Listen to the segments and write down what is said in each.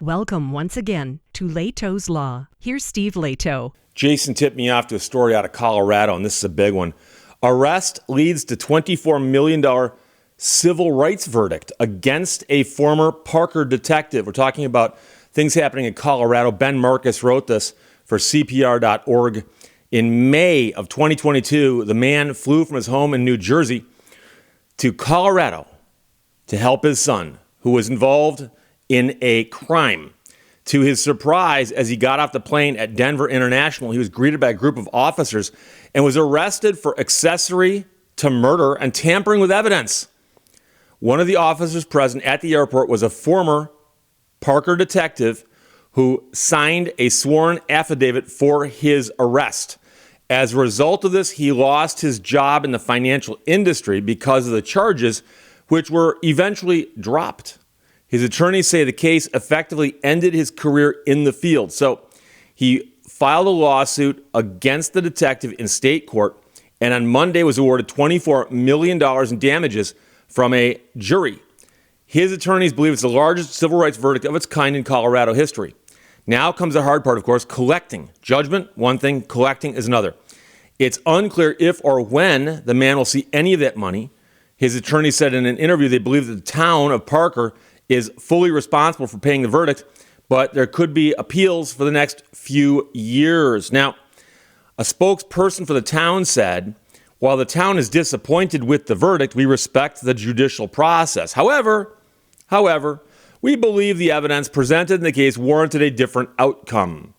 Welcome once again to Lehto's Law. Here's Steve Lehto. Jason tipped me off to a story out of Colorado, and this is a big one. Arrest leads to $24 million civil rights verdict against a former Parker detective. We're talking about things happening in Colorado. Ben Marcus wrote this for CPR.org. In May of 2022, the man flew from his home in New Jersey to Colorado to help his son, who was involved in a crime. To his surprise, as he got off the plane at Denver International, he was greeted by a group of officers and was arrested for accessory to murder and tampering with evidence. One of the officers present at the airport was a former Parker detective who signed a sworn affidavit for his arrest. As a result of this, he lost his job in the financial industry because of the charges, which were eventually dropped. His attorneys say the case effectively ended his career in the field. So he filed a lawsuit against the detective in state court, and on Monday was awarded $24 million in damages from a jury. His attorneys believe it's the largest civil rights verdict of its kind in Colorado history. Now comes the hard part, of course, collecting. Judgment, one thing, collecting is another. It's unclear if or when the man will see any of that money. His attorney said in an interview they believe that the town of Parker is fully responsible for paying the verdict, but there could be appeals for the next few years. Now, a spokesperson for the town said, while the town is disappointed with the verdict, we respect the judicial process. However, we believe the evidence presented in the case warranted a different outcome.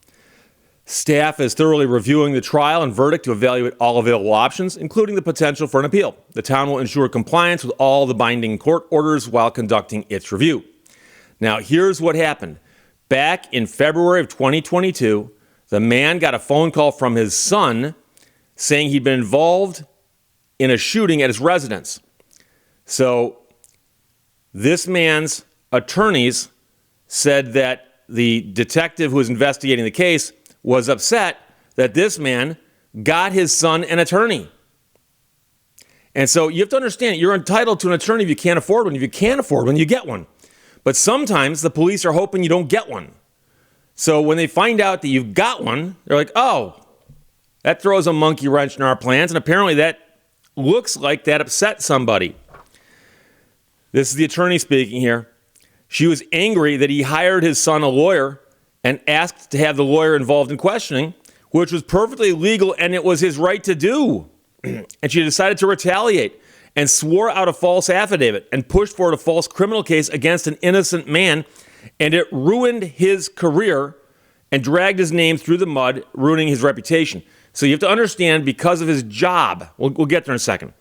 Staff is thoroughly reviewing the trial and verdict to evaluate all available options, including the potential for an appeal. The town will ensure compliance with all the binding court orders while conducting its review. Now, here's what happened. Back in February of 2022, the man got a phone call from his son saying he'd been involved in a shooting at his residence. So this man's attorneys said that the detective who was investigating the case was upset that this man got his son an attorney. And so you have to understand, you're entitled to an attorney if you can't afford one. If you can't afford one, you get one. But sometimes the police are hoping you don't get one. So when they find out that you've got one, they're like, oh, that throws a monkey wrench in our plans. And apparently that looks like that upset somebody. This is the attorney speaking here. She was angry that he hired his son a lawyer and asked to have the lawyer involved in questioning, which was perfectly legal and it was his right to do. And she decided to retaliate and swore out a false affidavit and pushed forward a false criminal case against an innocent man, and it ruined his career and dragged his name through the mud, ruining his reputation. So you have to understand, because of his job, we'll get there in a second.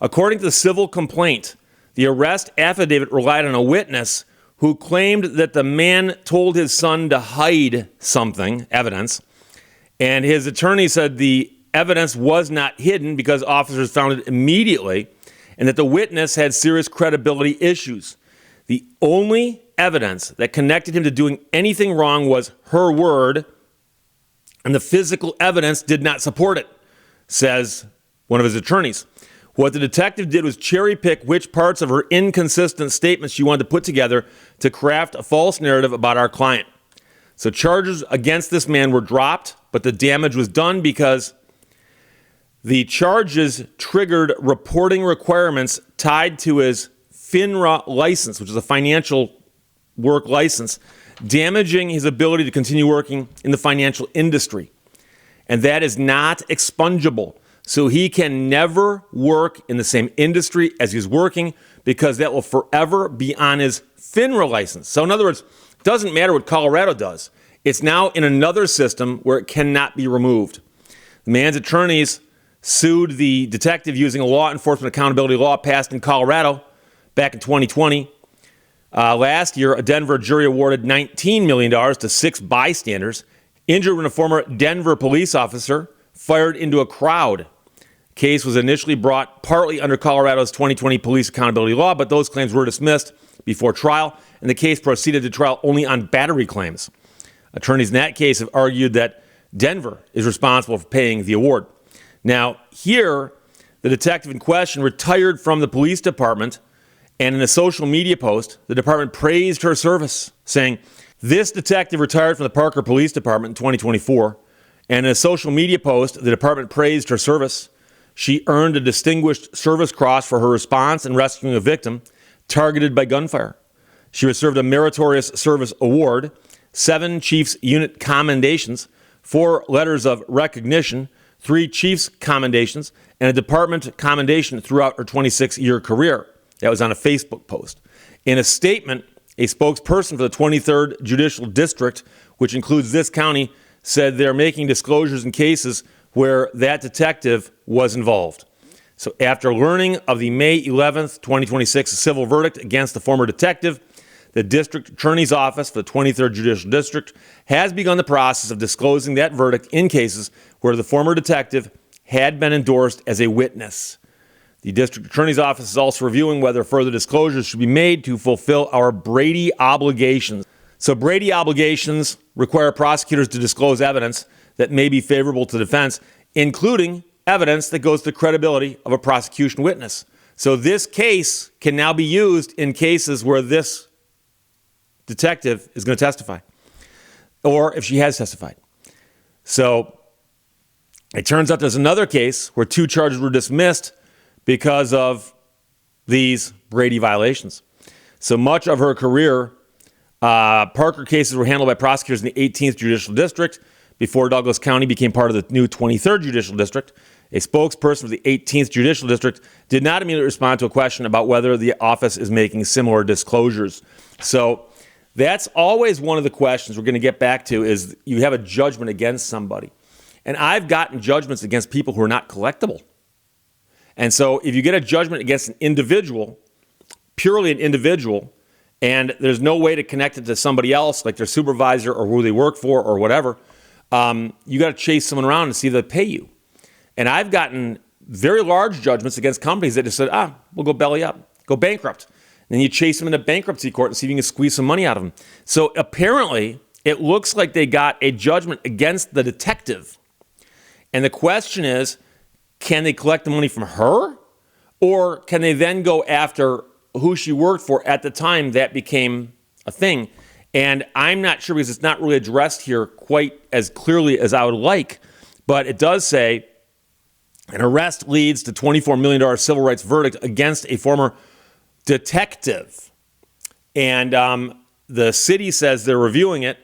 According to the civil complaint, the arrest affidavit relied on a witness who claimed that the man told his son to hide something, evidence, and his attorney said the evidence was not hidden because officers found it immediately, and that the witness had serious credibility issues. The only evidence that connected him to doing anything wrong was her word, and the physical evidence did not support it, says one of his attorneys. What the detective did was cherry pick which parts of her inconsistent statements she wanted to put together to craft a false narrative about our client. So charges against this man were dropped, but the damage was done because the charges triggered reporting requirements tied to his FINRA license, which is a financial work license, damaging his ability to continue working in the financial industry. And that is not expungible. So he can never work in the same industry as he's working because that will forever be on his FINRA license. So in other words, it doesn't matter what Colorado does. It's now in another system where it cannot be removed. The man's attorneys sued the detective using a law enforcement accountability law passed in Colorado back in 2020. Last year, a Denver jury awarded $19 million to 6 bystanders injured when a former Denver police officer fired into a crowd. Case was initially brought partly under Colorado's 2020 police accountability law, but those claims were dismissed before trial, and the case proceeded to trial only on battery claims. Attorneys in that case have argued that Denver is responsible for paying the award. Now, here, the detective in question retired from the police department, and in a social media post, the department praised her service, saying, This detective retired from the Parker Police Department in 2024, and in a social media post, the department praised her service. She earned a Distinguished Service Cross for her response in rescuing a victim targeted by gunfire. She was served a Meritorious Service Award, 7 Chiefs Unit commendations, 4 letters of recognition, 3 Chiefs commendations, and a department commendation throughout her 26-year career. That was on a Facebook post. In a statement, a spokesperson for the 23rd Judicial District, which includes this county, said they're making disclosures in cases where that detective was involved. So after learning of the May 11th, 2026 civil verdict against the former detective, the district attorney's office for the 23rd Judicial District has begun the process of disclosing that verdict in cases where the former detective had been endorsed as a witness. The district attorney's office is also reviewing whether further disclosures should be made to fulfill our Brady obligations. So Brady obligations require prosecutors to disclose evidence that may be favorable to the defense, including evidence that goes to the credibility of a prosecution witness. So this case can now be used in cases where this detective is going to testify, or if she has testified. So it turns out there's another case where 2 charges were dismissed because of these Brady violations. So much of her career, Parker cases were handled by prosecutors in the 18th Judicial District before Douglas County became part of the new 23rd Judicial District. A spokesperson for the 18th Judicial District did not immediately respond to a question about whether the office is making similar disclosures. So that's always one of the questions we're going to get back to, is you have a judgment against somebody. And I've gotten judgments against people who are not collectible. And so if you get a judgment against an individual, purely an individual, and there's no way to connect it to somebody else, like their supervisor or who they work for or whatever, you got to chase someone around and see if they pay you. And I've gotten very large judgments against companies that just said, we'll go belly up, go bankrupt. And then you chase them into bankruptcy court and see if you can squeeze some money out of them. So apparently, it looks like they got a judgment against the detective. And the question is, can they collect the money from her? Or can they then go after who she worked for at the time that became a thing? And I'm not sure, because it's not really addressed here quite as clearly as I would like. But it does say, an arrest leads to $24 million civil rights verdict against a former detective. And the city says they're reviewing it,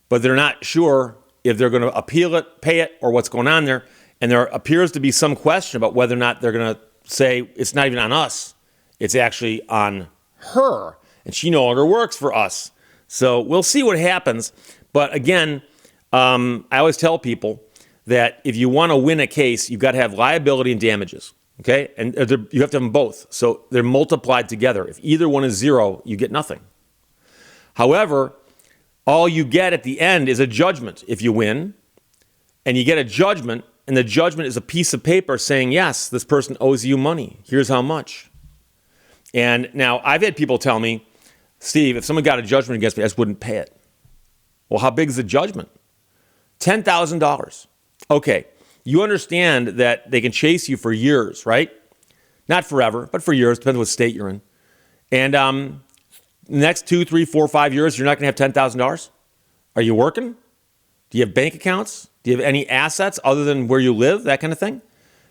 but they're not sure if they're going to appeal it, pay it, or what's going on there. And there appears to be some question about whether or not they're going to say it's not even on us. It's actually on her, and she no longer works for us. So we'll see what happens. But again, I always tell people that if you want to win a case, you've got to have liability and damages, okay? And you have to have them both. So they're multiplied together. If either one is 0, you get nothing. However, all you get at the end is a judgment if you win. And you get a judgment, and the judgment is a piece of paper saying, yes, this person owes you money. Here's how much. And now I've had people tell me, Steve, if someone got a judgment against me, I just wouldn't pay it. Well, how big is the judgment? $10,000. Okay, you understand that they can chase you for years, right? Not forever, but for years, depends what state you're in. And the next 2, 3, 4, 5 years, you're not going to have $10,000? Are you working? Do you have bank accounts? Do you have any assets other than where you live, that kind of thing?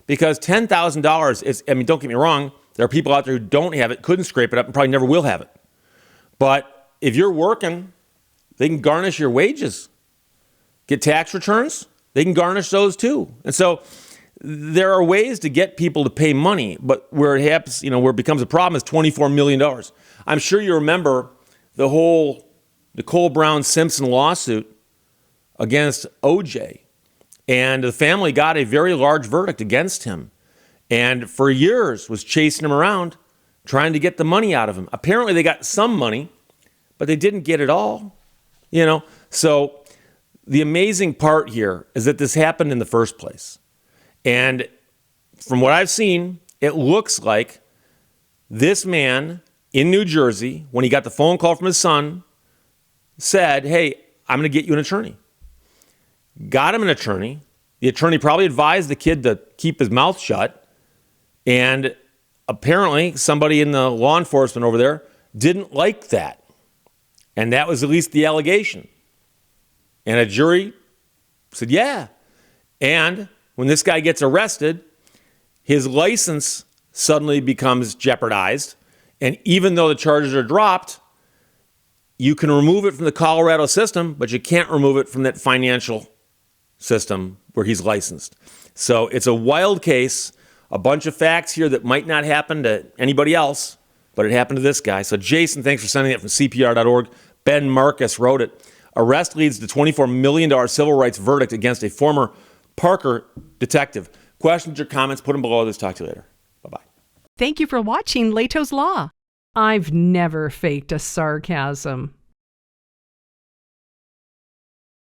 Because $10,000 is, don't get me wrong, there are people out there who don't have it, couldn't scrape it up, and probably never will have it. But if you're working, they can garnish your wages. Get tax returns, they can garnish those too. And so there are ways to get people to pay money, but where it happens, where it becomes a problem is $24 million. I'm sure you remember the whole Nicole Brown Simpson lawsuit against OJ. And the family got a very large verdict against him. And for years was chasing him around, trying to get the money out of him. Apparently they got some money, but they didn't get it all. So the amazing part here is that this happened in the first place. And from what I've seen, it looks like this man in New Jersey, when he got the phone call from his son, said, hey, I'm going to get you an attorney. Got him an attorney. The attorney probably advised the kid to keep his mouth shut. And apparently somebody in the law enforcement over there didn't like that. And that was at least the allegation. And a jury said, yeah. And when this guy gets arrested, his license suddenly becomes jeopardized. And even though the charges are dropped, you can remove it from the Colorado system, but you can't remove it from that financial system where he's licensed. So it's a wild case, a bunch of facts here that might not happen to anybody else, but it happened to this guy. So Jason, thanks for sending it from CPR.org. Ben Marcus wrote it. Arrest leads to $24 million civil rights verdict against a former Parker detective. Questions or comments, put them below this. Talk to you later. Bye-bye. Thank you for watching Lehto's Law. I've never faked a sarcasm.